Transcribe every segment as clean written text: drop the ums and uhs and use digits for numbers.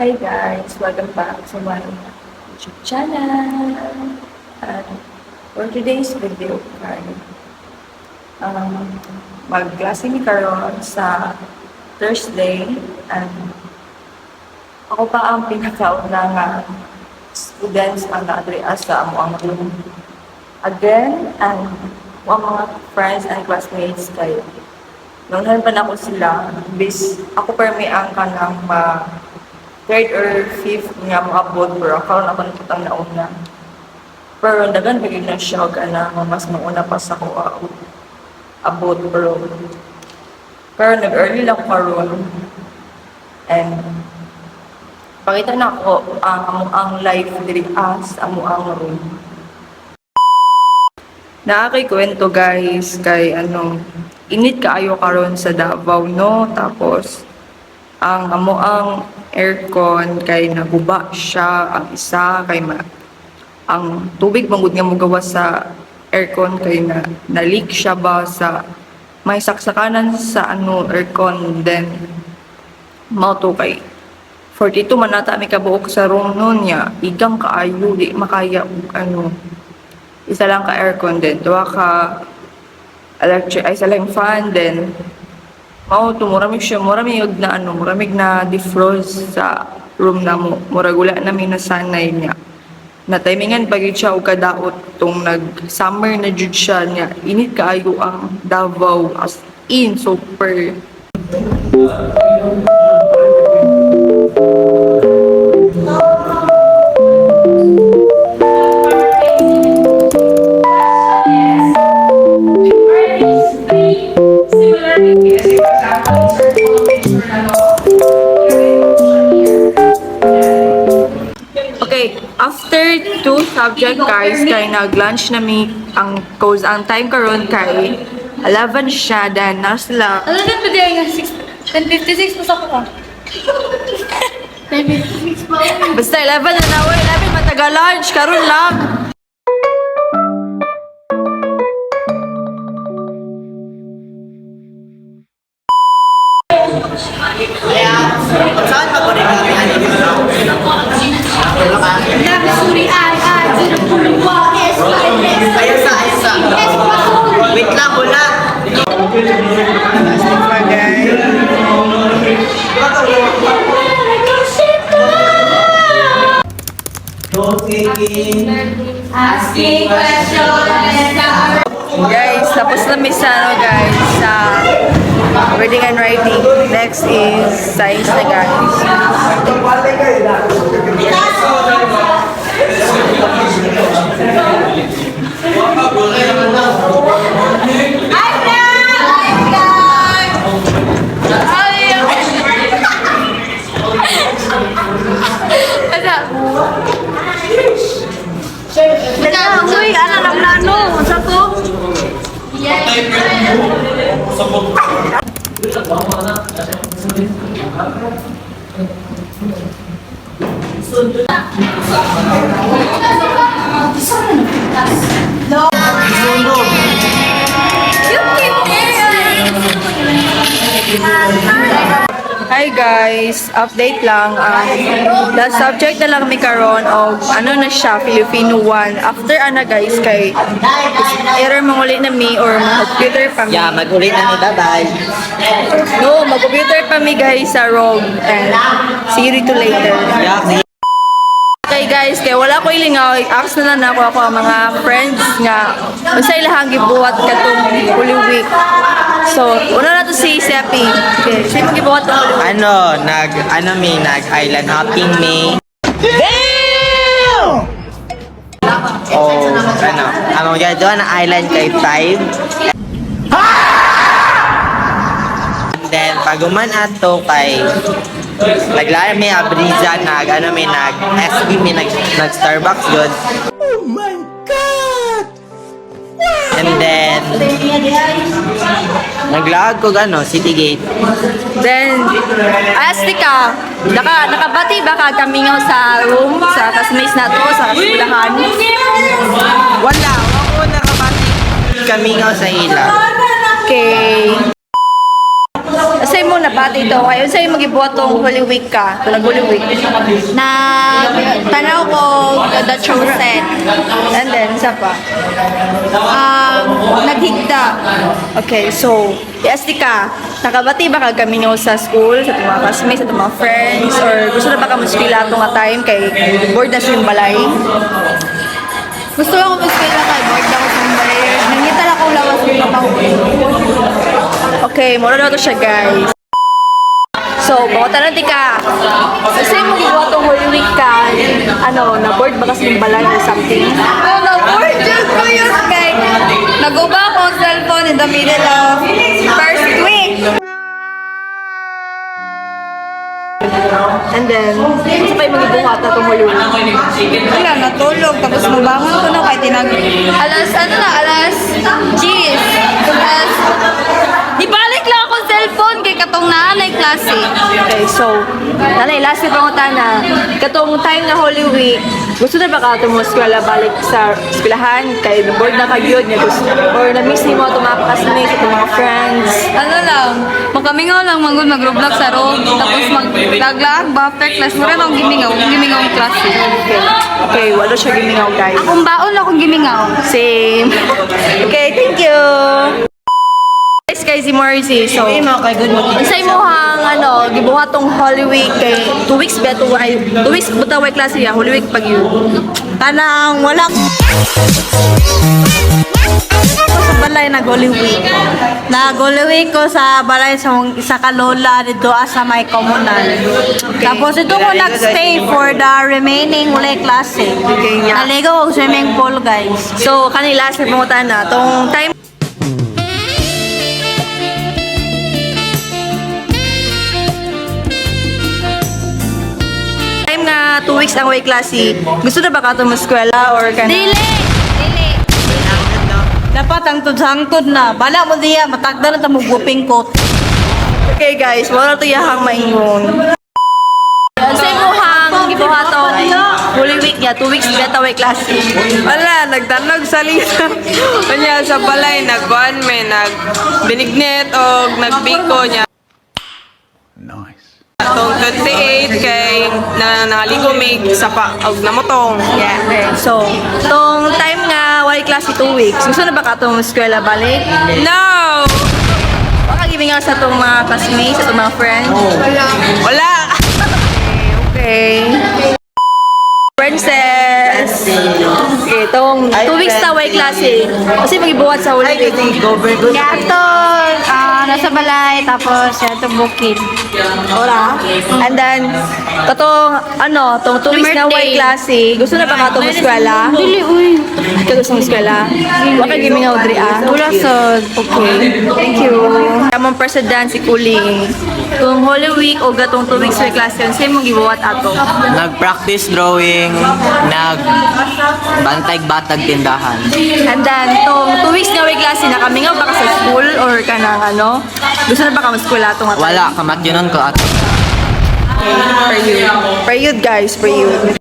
Hi guys! Welcome back to my YouTube channel. And for today's video, mag-klase ni karon sa Thursday. And ako pa ang pinakauna nga students ang na-adria sa ang room. Again, and mga friends and classmates kayo. Noon pa na ako sila, ako permi ang kanang third or fifth nga mo-upload pero karon ako nakitang nauna. Pero dagan bigay na siya na mas mauna pa sa ko abot pero nag-early lang karon. And pakita na ako ang live diri sa ang room. Naakay kwento guys kay init kaayo karon sa Davao no, tapos ang aircon kay naguba siya, ang isa kay ang tubig manggod nga mogawa sa aircon kay na-leak siya ba sa may saksakanan sa aircon, then mao to kay 42 man nata mi kabuok sa room noon niya, igang kaayo di makaya isa lang ka aircon, then duha ka electric ay isa lang fan, then mao to muramig siya, muramig na defrost sa room na mo, muragula namin nasanay niya na timingan pag siya o kadaot tong nag-summer na jud siya niya, init kaayo ang Davao as in super. Okay, after 2 subject guys, kay nag-lunch na mi ang time karon kay 11 siya, then nasla. Ano na ba diyan nga 10:56 pa sa ko. 10:56 pa. Basta 11 na naway, 11 mataga lunch karon lang. Saan pa ko rin kami Sorry, ayun sa. Wait lang, wala. Asking questions. Guys, tapos na misa guys sa reading and writing. Next is science na guys. Uy, ano lang nano? Sa to? Hi guys, update lang. The subject na lang may karon o na siya, Filipino 1. After guys, kay error manguli na mi or mag-computer pa mi. Yeah, mag-ulit na ni bye-bye. No, mag-computer pa mi guys sa room. And see you later. Yeah, Okay guys, kaya wala ko ilingaw, i-ask na lang ako ang mga friends nga basta ilahang gibuhat katong Holy Week. So, una na to si Seppi. Okay, siya mag-gibuhat ng Holy Week. nag-island hopping me. Damn! Oh, ang mga doon na island kay 5. And then, paguman ato kay naglaan may abriza nag-SB may nag-Starbucks yun. Oh my God! And then naglaag ko City Gate. Then, Astika, nakabati ba ka kamingaw sa room, sa classmates na to, sa eskwelahan? Wala, ako nakabati kamingaw sa ila. Okay. Asay mo na ba? pagpabati ito. Ngayon sa'yo magibuhat tong Holy Week ka. Tulag Holy Week. Na tanaw ko The Chosen. And then, isa pa. Naghigda. Okay, so, ESD ka. Nakabati ba ka kami nyo sa school, sa itong mga classmates, sa itong mga friends, or gusto na ba ka muskila itong nga time kay board na siya yung balay? Gusto ko maskila kay board ako sa balay. Nangital ako lawas ng kapahuli. Okay, mura na ito siya, guys. So, bukod na ka. Kasi mo gibuhat tong Holy Week ka, na board ba kasi yung balay or something? Na-board just ko yun, guys. Naguba ako ang cellphone in the middle of first week. And then, gusto pa yung magibuhat na itong Holy Week. Wala, natulog. Tapos mabangon ko na kay alas 10. Tapos, ibalik lang ako cellphone kay katong naanay klase. Okay, so, nanay, last week pangutan na, katong time na Holy Week, gusto na ba ka ito mo eskwela balik sa eskwelahan? Kay board na kagyod niya gusto. Or na-miss ni mo itong mga classmates, itong mga friends. Ano lang, makamingaw lang manggod mag-roblox sa room. Tapos mag-laglag, buffer class. Mura nang gimingaw ang klase. Okay, okay, wala siya gimingaw, guys. Akong baon akong gimingaw. Same. Okay, thank you. Guys, kay si Marcy. So, unsay mo hang gibuhat tong Holy Week kay 2 weeks ba 2 weeks butaway klase ya Holy Week pag yun. Kanang wala ko sa balay na Holy Week. Nag-Holy Week ko sa balay sa isa ka lola dito sa may komunal. Tapos ito ko nag-stay for the remaining uli klase. Okay, yeah. Naligo og swimming pool, guys. So, kanila sa pangutan na tong time na 2 weeks ang way klase. Gusto na ba ka ito mo eskwela or ka na? Dili! Dapat ang tudhangtod na. Bala mo diya, matagda na tamog guping coat. Okay guys, wala to yahang maingon. Sa mo hang gibuhat tong Holy Week niya, 2 weeks beta way klase. Wala, nagtanog sa lisa. Kanya sa balay, nagkuhan may, nagbinignet o nagbiko niya. Tong 28 kay naligo may sa pa og namotong. Yeah, okay. So, tong time nga way klase 2 weeks. Gusto na ba ka tong eskwela balik? No! Baka giving nga sa tong mga classmates, sa tong mga friends. Wala! Okay. Princess! Okay, tong 2 weeks na way klase. Kasi magibuhat sa Holy Week. Yato, nasa balay, tapos yato bukid. Ora. And then, katong, tong 2 weeks na way klase, gusto na ba ka tong eskwela? Dili, uy. Ikaw gusto mong eskwela? Waka giving out diri ah. Wala sad. Okay. Thank you. Kamang president si Kuling. Kung Holy Week o gatong 2 weeks way klase, sa'yo mong gibuhat ato. Nag-practice drawing, nag-bantay-batag tindahan. And then, tong 2 weeks nga way klase, nakamingaw ba ka sa school or ka ng gusto na ba ka ma-eskwela atong ato? Wala, kamatyonon ko at Period guys, period.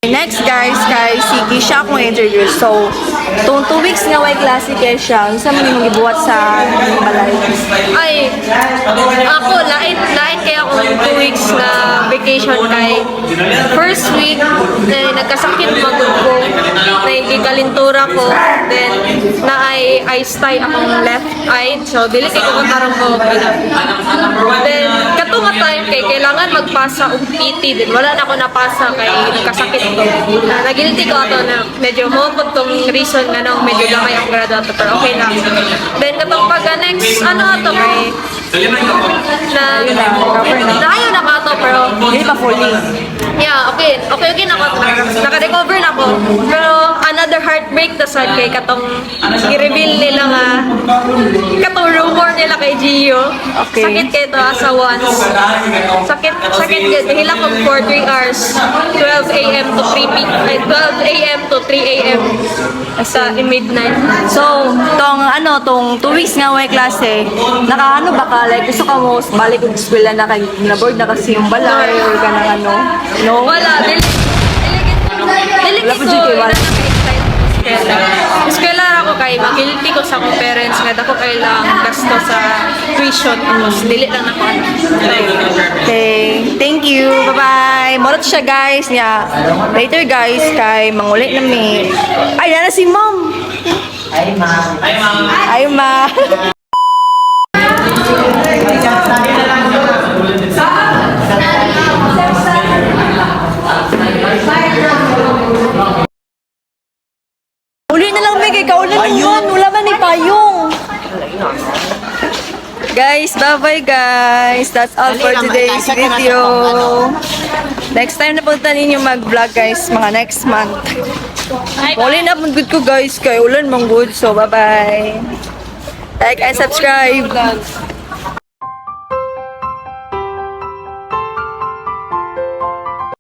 Next guys, kay si Kisha akong interview. So, tong 2 weeks nga way klase kay siya, isa mo nimo gibuhat sa balay. Ay, ako, lain kaya akong 2 weeks na vacation kay first week, nagkasakit magod ko, nagkikalintura ko, then na-eye stay akong left eye, so dili kay kumuntarang ko. Then, katong time kay kailangan magpasa og PT, din wala na ako napasa kay nagkasakit ko. Nagilty ko ato na medyo mopod tong reason nga nang medyo gamay ang grado ato, pero okay lang. Then, katong pag-next, ato kay naayon na ka to, pero Hindi pa fully. yeah, okay na ako. Naka-recover na ako. Pero another heartbreak na sad kay katong i-reveal nila nga katong rumor nila kay Gio. Okay. Sakit kay to asa once. Sakit kay hila ko for 3 hours. 12 a.m. to 3 p.m. 12 a.m. to 3 a.m. sa midnight. So, tong 2 weeks nga way klase, nakaano ba ka? Like, gusto ka mo balik og eskwela na kay na-board na kasi yung balay or ka ng No? Wala, dili Wala ko po, GK, wala. eskwela ako kay magilty ko sa akong parents nga dako kay lang gasto sa tuition. Tapos, dili lang na ko. Okay, thank you. Bye-bye. Morot siya guys niya. Later guys kay mangulit na mi. Ay, na si mom. Ay, ma'am. Ay, ma. Uli na lang may kay kaulan nun. Wala ba ni payong? Guys, bye-bye guys. That's all for today's video. Next time na punta ninyo mag-vlog guys, mga next month. Uli na pong good ko guys, kay ulan mong good. So, bye-bye. Like and subscribe.